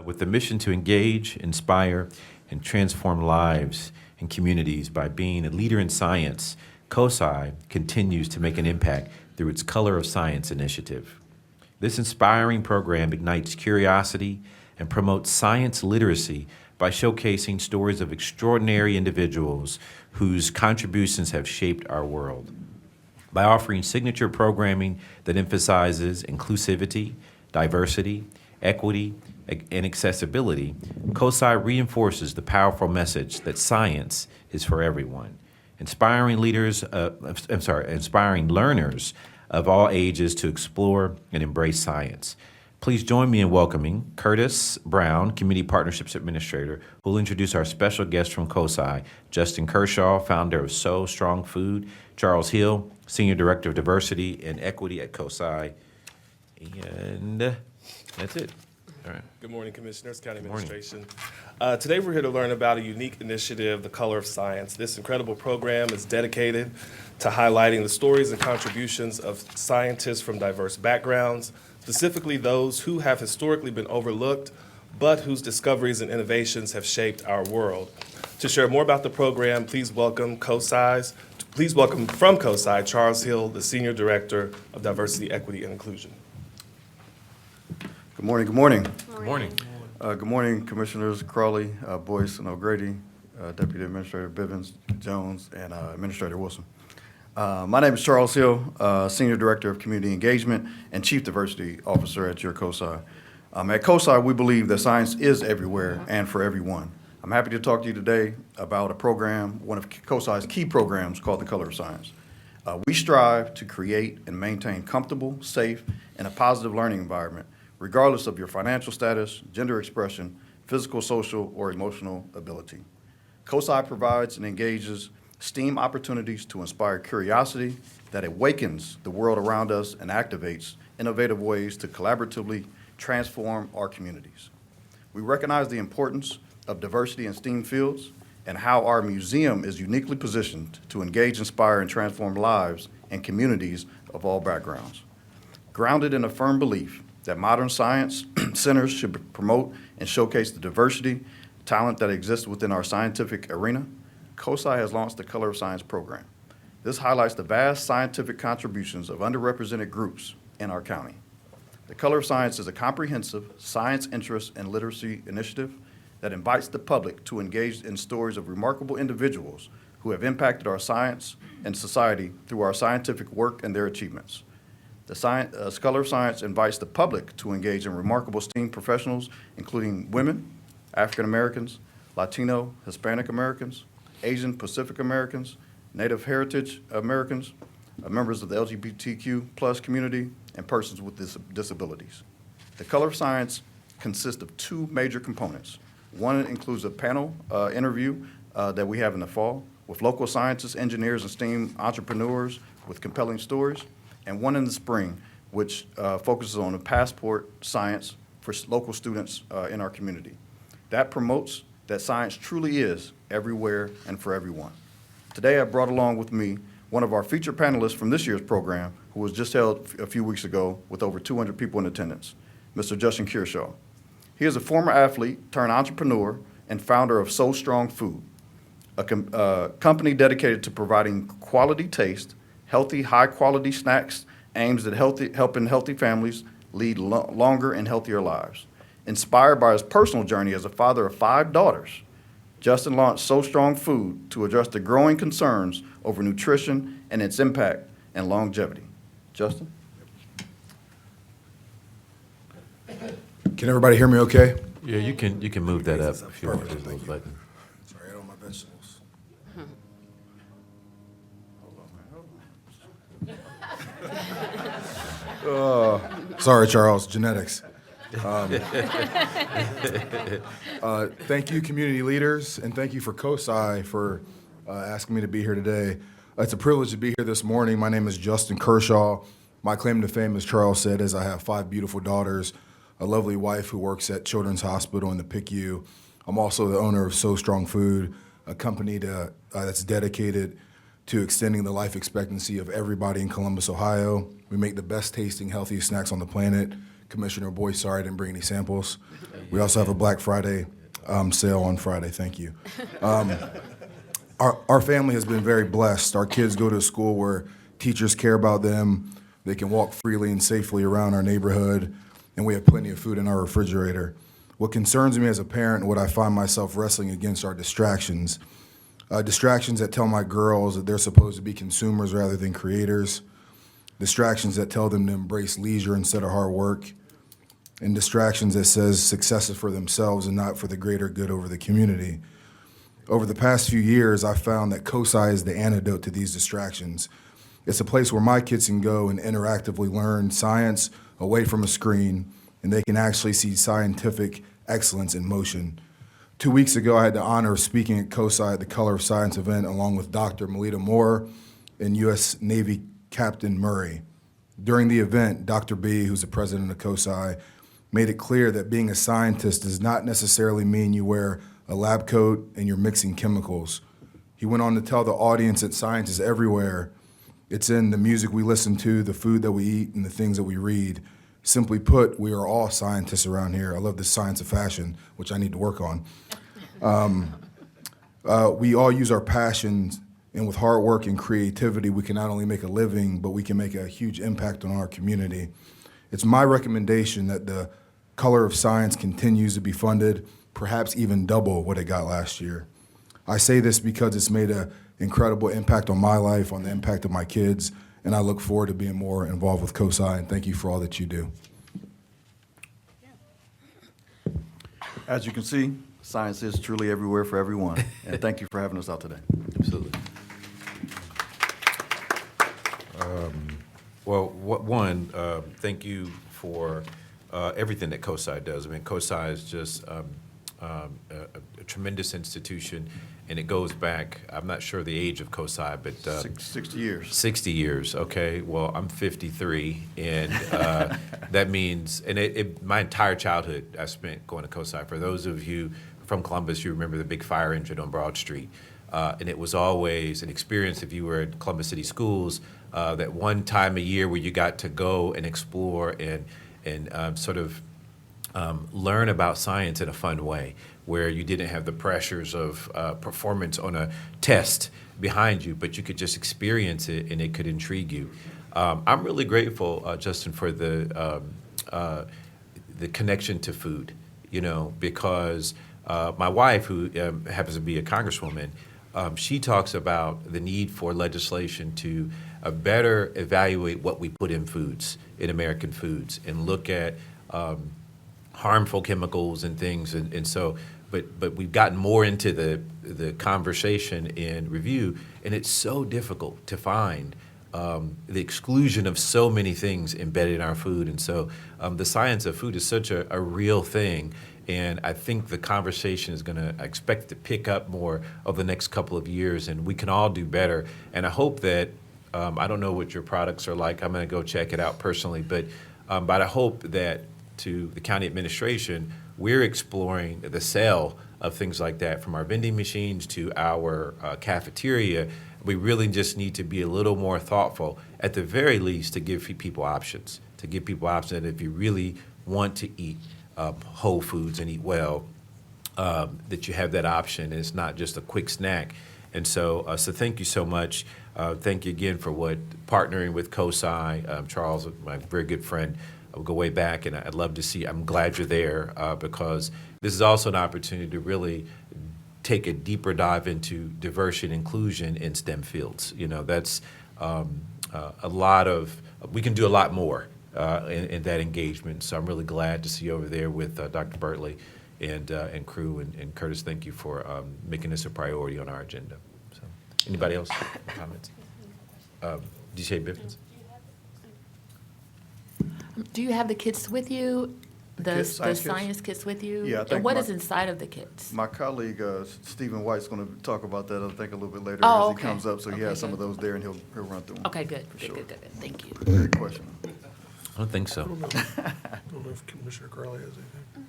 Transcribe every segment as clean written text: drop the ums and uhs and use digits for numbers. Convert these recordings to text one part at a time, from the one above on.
with the mission to engage, inspire, and transform lives and communities by being a leader in science. COSI continues to make an impact through its Color of Science initiative. This inspiring program ignites curiosity and promotes science literacy by showcasing stories of extraordinary individuals whose contributions have shaped our world. By offering signature programming that emphasizes inclusivity, diversity, equity, and accessibility, COSI reinforces the powerful message that science is for everyone, inspiring learners of all ages to explore and embrace science. Please join me in welcoming Curtis Brown, Community Partnerships Administrator, who will introduce our special guest from COSI, Justin Kershaw, founder of Sow Strong Food, Charles Hill, Senior Director of Diversity and Equity at COSI, and that's it. All right. Good morning, Commissioners, County Administration. Today we're here to learn about a unique initiative, the Color of Science. This incredible program is dedicated to highlighting the stories and contributions of scientists from diverse backgrounds, specifically those who have historically been overlooked, but whose discoveries and innovations have shaped our world. To share more about the program, please welcome from COSI, Charles Hill, the Senior Director of Diversity, Equity, and Inclusion. Good morning. Good morning. Good morning. Good morning, Commissioners Crawley, Boyce, and O'Grady, Deputy Administrator Bivens, Jones, and Administrator Wilson. My name is Charles Hill, Senior Director of Community Engagement and Chief Diversity Officer at your COSI. At COSI, we believe that science is everywhere and for everyone. I'm happy to talk to you today about a program, one of COSI's key programs called the Color of Science. We strive to create and maintain comfortable, safe, and a positive learning environment, regardless of your financial status, gender expression, physical, social, or emotional ability. COSI provides and engages STEAM opportunities to inspire curiosity that awakens the world around us and activates innovative ways to collaboratively transform our communities. We recognize the importance of diversity in STEAM fields and how our museum is uniquely positioned to engage, inspire, and transform lives and communities of all backgrounds. Grounded in a firm belief that modern science centers should promote and showcase the diversity, talent that exists within our scientific arena, COSI has launched the Color of Science program. This highlights the vast scientific contributions of underrepresented groups in our county. The Color of Science is a comprehensive science interest and literacy initiative that invites the public to engage in stories of remarkable individuals who have impacted our science and society through our scientific work and their achievements. The Color of Science invites the public to engage in remarkable STEAM professionals, including women, African Americans, Latino, Hispanic Americans, Asian Pacific Americans, Native Heritage Americans, members of the LGBTQ plus community, and persons with disabilities. The Color of Science consists of two major components. One includes a panel interview that we have in the fall with local scientists, engineers, and STEAM entrepreneurs with compelling stories, and one in the spring, which focuses on the passport science for local students in our community. That promotes that science truly is everywhere and for everyone. Today, I brought along with me one of our featured panelists from this year's program, who was just held a few weeks ago with over 200 people in attendance, Mr. Justin Kershaw. He is a former athlete turned entrepreneur and founder of Sow Strong Food, a company dedicated to providing quality taste, healthy, high-quality snacks aims at helping healthy families lead longer and healthier lives. Inspired by his personal journey as a father of 5 daughters, Justin launched Sow Strong Food to address the growing concerns over nutrition and its impact and longevity. Justin? Can everybody hear me okay? Yeah, you can move that up if you want. There's a little button. Sorry, I don't have my vegetables. Sorry, Charles, genetics. Thank you, community leaders, and thank you for COSI for asking me to be here today. It's a privilege to be here this morning. My name is Justin Kershaw. My claim to fame, as Charles said, is I have 5 beautiful daughters, a lovely wife who works at Children's Hospital in the PICU. I'm also the owner of Sow Strong Food, a company that's dedicated to extending the life expectancy of everybody in Columbus, Ohio. We make the best tasting, healthiest snacks on the planet, Commissioner Boyce, sorry I didn't bring any samples. We also have a Black Friday sale on Friday. Thank you. Our family has been very blessed. Our kids go to a school where teachers care about them. They can walk freely and safely around our neighborhood, and we have plenty of food in our refrigerator. What concerns me as a parent and what I find myself wrestling against are distractions. Distractions that tell my girls that they're supposed to be consumers rather than creators. Distractions that tell them to embrace leisure instead of hard work. And distractions that says success is for themselves and not for the greater good over the community. Over the past few years, I've found that COSI is the antidote to these distractions. It's a place where my kids can go and interactively learn science away from a screen, and they can actually see scientific excellence in motion. 2 weeks ago, I had the honor of speaking at COSI at the Color of Science event along with Dr. Melita Moore and U.S. Navy Captain Murray. During the event, Dr. B, who's the president of COSI, made it clear that being a scientist does not necessarily mean you wear a lab coat and you're mixing chemicals. He went on to tell the audience that science is everywhere. It's in the music we listen to, the food that we eat, and the things that we read. Simply put, we are all scientists around here. I love the science of fashion, which I need to work on. We all use our passions, and with hard work and creativity, we can not only make a living, but we can make a huge impact on our community. It's my recommendation that the Color of Science continues to be funded, perhaps even double what it got last year. I say this because it's made an incredible impact on my life, on the impact of my kids, and I look forward to being more involved with COSI, and thank you for all that you do. As you can see, science is truly everywhere for everyone, and thank you for having us out today. Absolutely. Thank you for everything that COSI does. I mean, COSI is just a tremendous institution, and it goes back, I'm not sure the age of COSI, but 60 years. 60 years, okay. Well, I'm 53, and that means, and my entire childhood I spent going to COSI. For those of you from Columbus, you remember the big fire engine on Broad Street. And it was always an experience if you were at Columbus City Schools, that one time a year where you got to go and explore and sort of learn about science in a fun way, where you didn't have the pressures of performance on a test behind you, but you could just experience it and it could intrigue you. I'm really grateful, Justin, for the connection to food, because my wife, who happens to be a congresswoman, she talks about the need for legislation to better evaluate what we put in foods, in American foods, and look at harmful chemicals and things. And so, but we've gotten more into the conversation and review, and it's so difficult to find the exclusion of so many things embedded in our food. And so the science of food is such a real thing. And I think the conversation is going to, I expect to pick up more over the next couple of years, and we can all do better. And I hope that, I don't know what your products are like. I'm going to go check it out personally. But I hope that to the county administration, we're exploring the sale of things like that, from our vending machines to our cafeteria. We really just need to be a little more thoughtful, at the very least, to give people options, that if you really want to eat whole foods and eat well, that you have that option, and it's not just a quick snack. And so, so thank you so much. Thank you again for partnering with COSI. Charles, my very good friend, we'll go way back, and I'd love to see, I'm glad you're there, because this is also an opportunity to really take a deeper dive into diversity and inclusion in STEM fields. That's a lot of, we can do a lot more in that engagement. So I'm really glad to see you over there with Dr. Bertley and crew. And Curtis, thank you for making this a priority on our agenda. So, anybody else comments? Did you say Bivens? Do you have the kits with you? The science kits with you? Yeah, I think and what is inside of the kits? My colleague, Stephen White's going to talk about that, I think, a little bit later Oh, as okay. he comes up. So he Okay, has some good. of those there, and he'll run through them. Okay, good. For sure. Good. Thank you. Great question. I don't think so. I don't know if Commissioner Crowley has anything.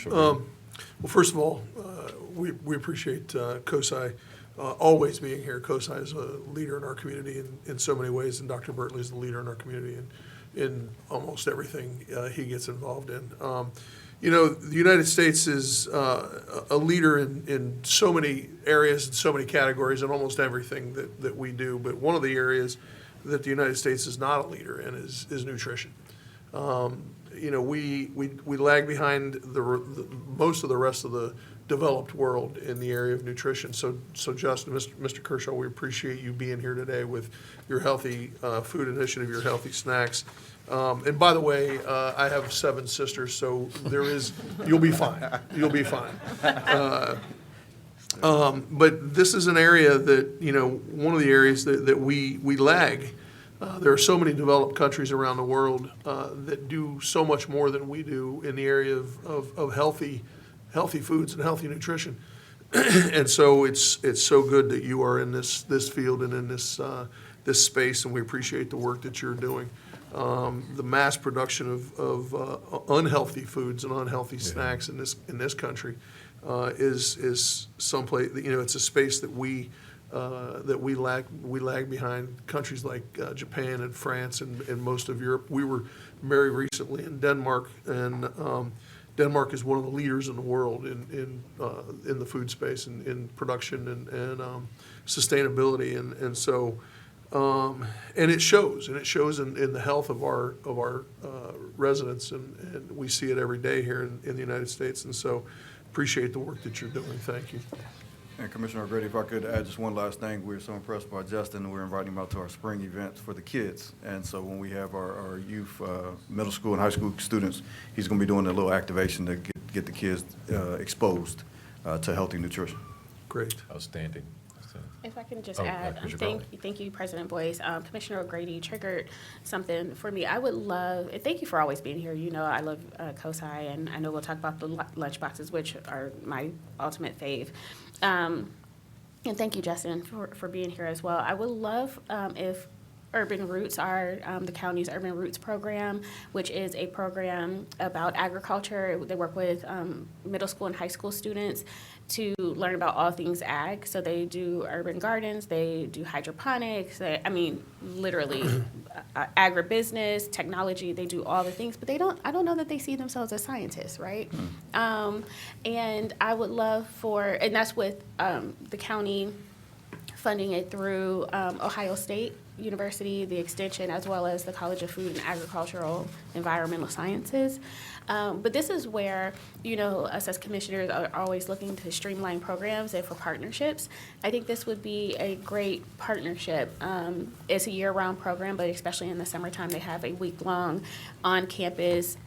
No. Well, first of all, we appreciate COSI always being here. COSI is a leader in our community in so many ways, and Dr. Bertley is the leader in our community in almost everything he gets involved in. You know, the United States is a leader in so many areas and so many categories in almost everything that we do. But one of the areas that the United States is not a leader in is nutrition. You know, we lag behind most of the rest of the developed world in the area of nutrition. So Justin, Mr. Kershaw, we appreciate you being here today with your healthy food initiative, your healthy snacks. And by the way, I have 7 sisters, so you'll be fine. You'll be fine. But this is an area that, you know, one of the areas that we lag. There are so many developed countries around the world that do so much more than we do in the area of healthy foods and healthy nutrition. And so it's so good that you are in this field and in this space, and we appreciate the work that you're doing. The mass production of unhealthy foods and unhealthy snacks in this country is someplace, you know, it's a space that we lag behind countries like Japan and France and most of Europe. We were very recently in Denmark, and Denmark is one of the leaders in the world in the food space and in production and sustainability, and so. And it shows in the health of our residents, and we see it every day here in the United States. And so, appreciate the work that you're doing. Thank you. And Commissioner O'Grady, if I could add just one last thing, we're so impressed by Justin, we're inviting him out to our spring events for the kids. And so when we have our youth, middle school and high school students, he's going to be doing a little activation to get the kids exposed to healthy nutrition. Great. Outstanding. If I can just Oh, add, Commissioner thank you, President Boyce. Commissioner O'Grady triggered something for me. I would love, and thank you for always being here. You know I love COSI, and I know we'll talk about the lunch boxes, which are my ultimate fave. And thank you, Justin, for being here as well. I would love if Urban Roots, the county's Urban Roots program, which is a program about agriculture. They work with middle school and high school students to learn about all things ag. So they do urban gardens, they do hydroponics, literally agribusiness, technology, they do all the things, but I don't know that they see themselves as scientists, right? And I would love and that's with the county funding it through Ohio State University, the Extension, as well as the College of Food and Agricultural Environmental Sciences. But this is where, you know, us as commissioners are always looking to streamline programs and for partnerships. I think this would be a great partnership. It's a year-round program, but especially in the summertime, they have a week-long on-campus,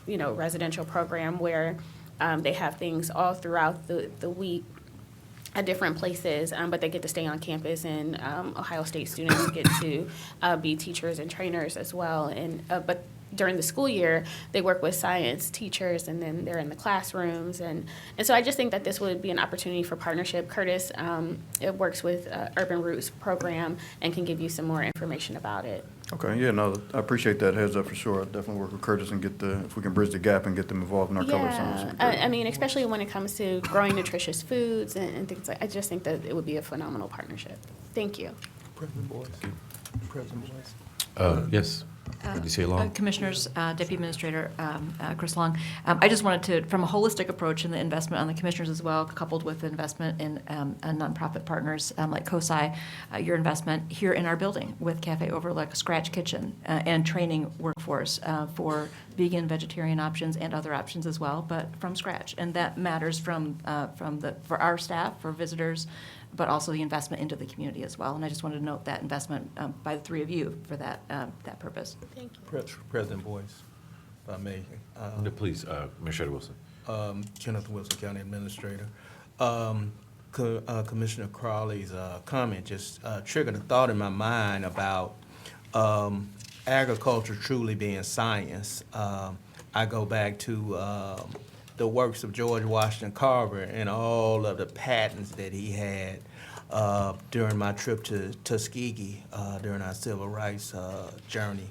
residential program where they have things all throughout the week at different places, but they get to stay on campus, and Ohio State students get to be teachers and trainers as well. And but during the school year, they work with science teachers, and then they're in the classrooms. And so I just think that this would be an opportunity for partnership. Curtis it works with Urban Roots program and can give you some more information about it. Okay, yeah, no, I appreciate that heads up for sure. I'll definitely work with Curtis and if we can bridge the gap and get them involved in our color science. Especially when it comes to growing nutritious foods and things like, I just think that it would be a phenomenal partnership. Thank you. President Boyce. President Boyce. Yes. Did you say Long? Commissioners, Deputy Administrator Chris Long. I just wanted to, from a holistic approach in the investment on the commissioners as well, coupled with the investment in nonprofit partners like COSI, your investment here in our building with Cafe Overlook, Scratch Kitchen, and training workforce for vegan, vegetarian options and other options as well, but from scratch. And that matters for our staff, for visitors, but also the investment into the community as well. And I just wanted to note that investment by the three of you for that purpose. Thank you. President Boyce, if I may. Please, Administrator Wilson. Kenneth Wilson, County Administrator. Commissioner Crawley's comment just triggered a thought in my mind about agriculture truly being science. I go back to the works of George Washington Carver and all of the patents that he had during my trip to Tuskegee during our civil rights journey.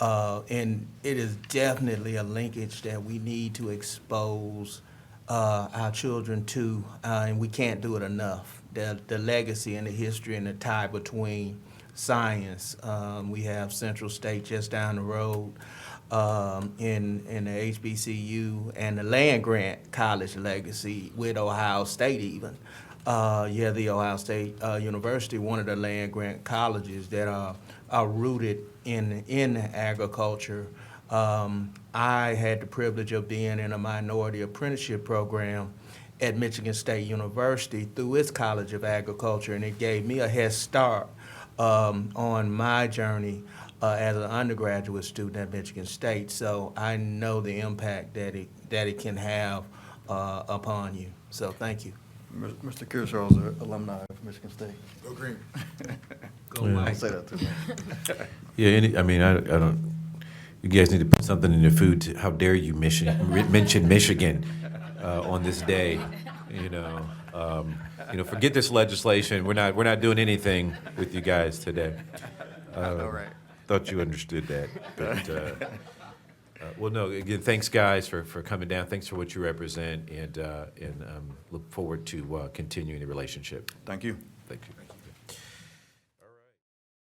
And it is definitely a linkage that we need to expose our children to, and we can't do it enough. The legacy and the history and the tie between science. We have Central State just down the road in the HBCU, and the land grant college legacy with Ohio State even. The Ohio State University, one of the land grant colleges that are rooted in agriculture. I had the privilege of being in a minority apprenticeship program at Michigan State University through its College of Agriculture, and it gave me a head start on my journey as an undergraduate student at Michigan State. So I know the impact that it can have upon you. So thank you. Mr. Kershaw is an alumni of Michigan State. Go green. Go Yeah. Don't Mike. say that too much. Yeah, I don't, you guys need to put something in your food. How dare you mention Michigan on this day? Forget this legislation. We're not doing anything with you guys today. All right. Thought you understood that. But, well, no, again, thanks, guys, for coming down. Thanks for what you represent, and look forward to continuing the relationship. Thank you. Thank you.